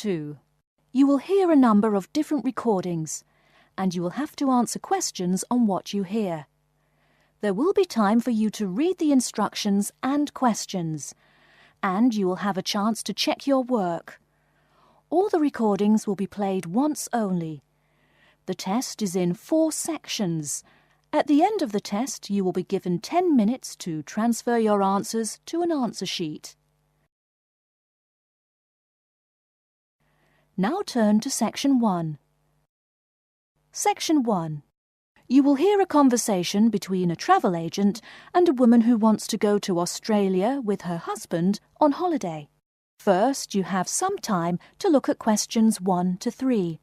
2. You will hear a number of different recordings, and you will have to answer questions on what you hear. There will be time for you to read the instructions and questions, and you will have a chance to check your work. All the recordings will be played once only. The test is in 4 sections. At the end of the test, you will be given 10 minutes to transfer your answers to an answer sheet. Now turn to Section 1. Section 1. You will hear a conversation between a travel agent and a woman who wants to go to Australia with her husband on holiday. First, you have some time to look at questions 1 to 3.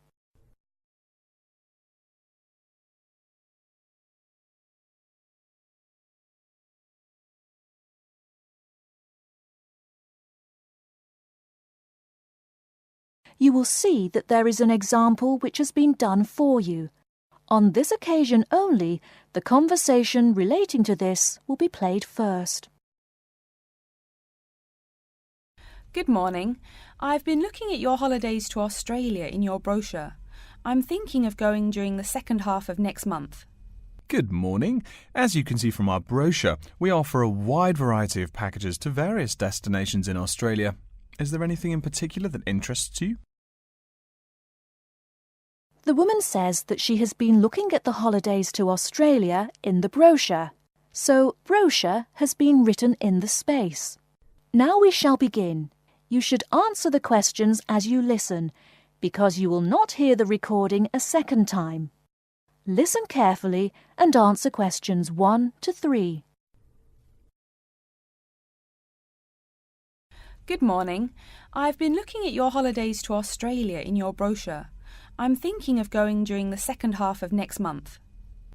You will see that there is an example which has been done for you. On this occasion only, the conversation relating to this will be played first. Good morning. I've been looking at your holidays to Australia in your brochure. I'm thinking of going during the second half of next month. Good morning. As you can see from our brochure, we offer a wide variety of packages to various destinations in Australia. Is there anything in particular that interests you? The woman says that she has been looking at the holidays to Australia in the brochure. So, brochure has been written in the space. Now we shall begin. You should answer the questions as you listen, because you will not hear the recording a second time. Listen carefully and answer questions 1 to 3. Good morning. I've been looking at your holidays to Australia in your brochure. I'm thinking of going during the second half of next month.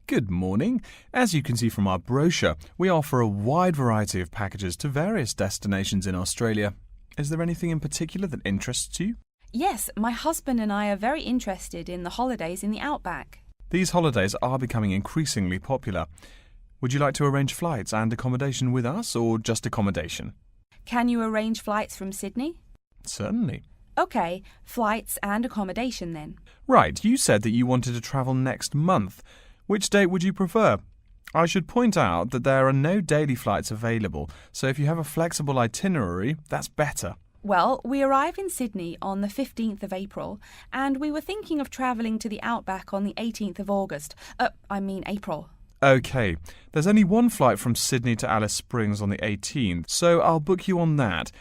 Good morning. As you can see from our brochure, we offer a wide variety of packages to various destinations in Australia. Is there anything in particular that interests you? Yes, my husband and I are very interested in the holidays in the outback. These holidays are becoming increasingly popular. Would you like to arrange flights and accommodation with us, or just accommodation? Can you arrange flights from Sydney? Certainly. OK, flights and accommodation then. Right, you said that you wanted to travel next month. Which date would you prefer? I should point out that there are no daily flights available, so if you have a flexible itinerary, that's better. Well, we arrive in Sydney on the 15th of April, and we were thinking of travelling to the outback on the 18th of August. April. OK, there's only one flight from Sydney to Alice Springs on the 18th, so I'll book you on that.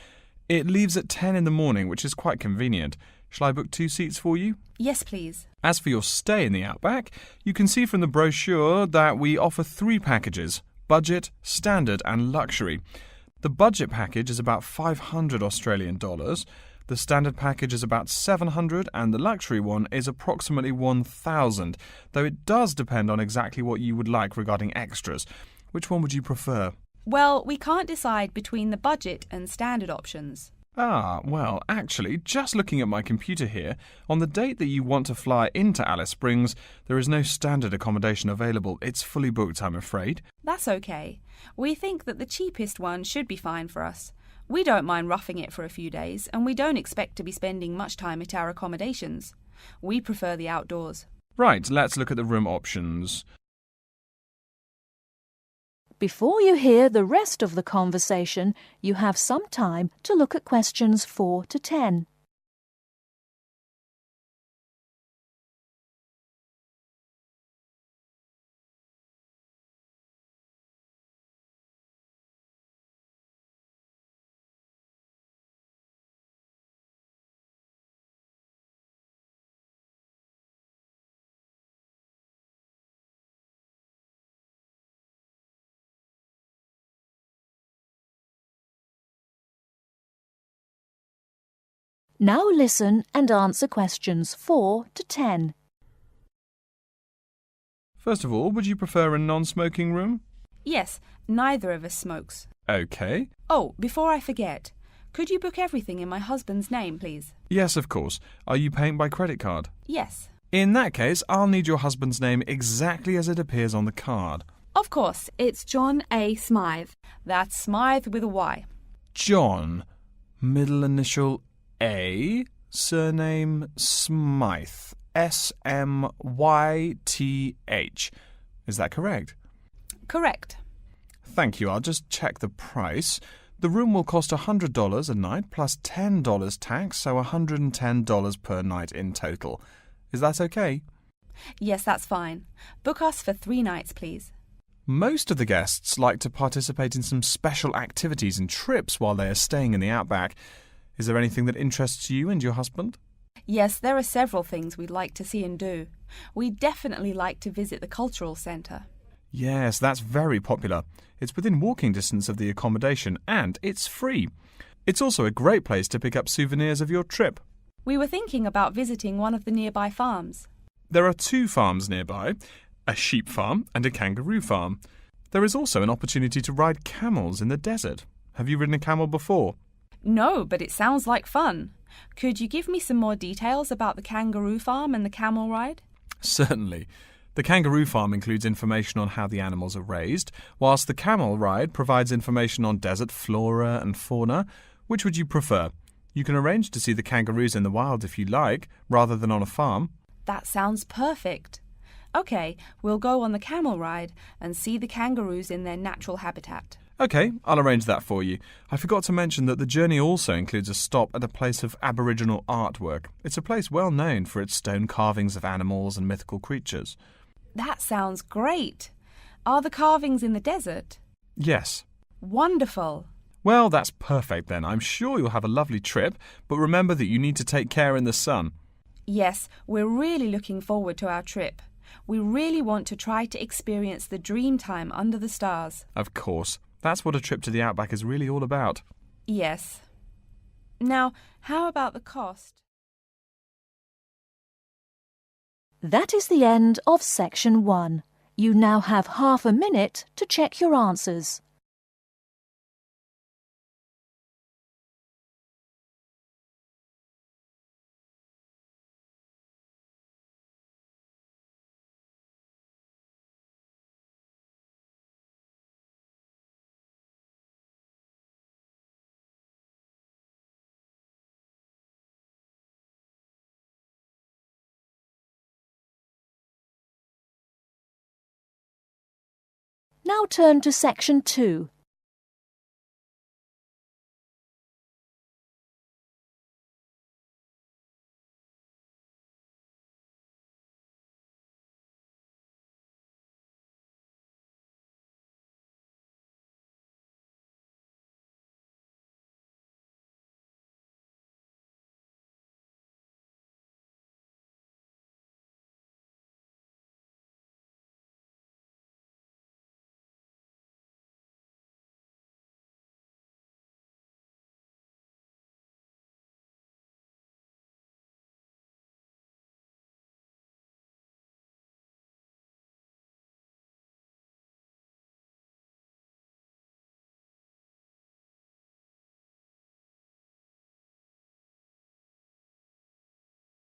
It leaves at 10 in the morning, which is quite convenient. Shall I book 2 seats for you? Yes, please. As for your stay in the outback, you can see from the brochure that we offer 3 packages: budget, standard and luxury. The budget package is about $500 Australian dollars. The standard package is about $700 and the luxury one is approximately $1,000, though it does depend on exactly what you would like regarding extras. Which one would you prefer? Well, we can't decide between the budget and standard options. Well, actually, just looking at my computer here, on the date that you want to fly into Alice Springs, there is no standard accommodation available. It's fully booked, I'm afraid. That's okay. We think that the cheapest one should be fine for us. We don't mind roughing it for a few days, and we don't expect to be spending much time at our accommodations. We prefer the outdoors. Right, let's look at the room options. Before you hear the rest of the conversation, you have some time to look at questions 4 to 10. Now listen and answer questions 4 to 10. First of all, would you prefer a non-smoking room? Yes, neither of us smokes. OK. Oh, before I forget, could you book everything in my husband's name, please? Yes, of course. Are you paying by credit card? Yes. In that case, I'll need your husband's name exactly as it appears on the card. Of course, it's John A. Smythe. That's Smythe with a Y. John. Middle initial A. Surname Smythe. S-M-Y-T-H. Is that correct? Correct. Thank you. I'll just check the price. The room will cost $100 a night plus $10 tax, so $110 per night in total. Is that okay? Yes, that's fine. Book us for 3 nights, please. Most of the guests like to participate in some special activities and trips while they are staying in the outback. Is there anything that interests you and your husband? Yes, there are several things we'd like to see and do. We'd definitely like to visit the cultural centre. Yes, that's very popular. It's within walking distance of the accommodation and it's free. It's also a great place to pick up souvenirs of your trip. We were thinking about visiting one of the nearby farms. There are 2 farms nearby, a sheep farm and a kangaroo farm. There is also an opportunity to ride camels in the desert. Have you ridden a camel before? No, but it sounds like fun. Could you give me some more details about the kangaroo farm and the camel ride? Certainly. The kangaroo farm includes information on how the animals are raised, whilst the camel ride provides information on desert flora and fauna. Which would you prefer? You can arrange to see the kangaroos in the wild if you like, rather than on a farm. That sounds perfect. OK, we'll go on the camel ride and see the kangaroos in their natural habitat. OK, I'll arrange that for you. I forgot to mention that the journey also includes a stop at a place of Aboriginal artwork. It's a place well known for its stone carvings of animals and mythical creatures. That sounds great. Are the carvings in the desert? Yes. Wonderful. Well, that's perfect then. I'm sure you'll have a lovely trip, but remember that you need to take care in the sun. Yes, we're really looking forward to our trip. We really want to try to experience the dream time under the stars. Of course. That's what a trip to the outback is really all about. Yes. Now, how about the cost? That is the end of section 1. You now have half a minute to check your answers. Now turn to section 2.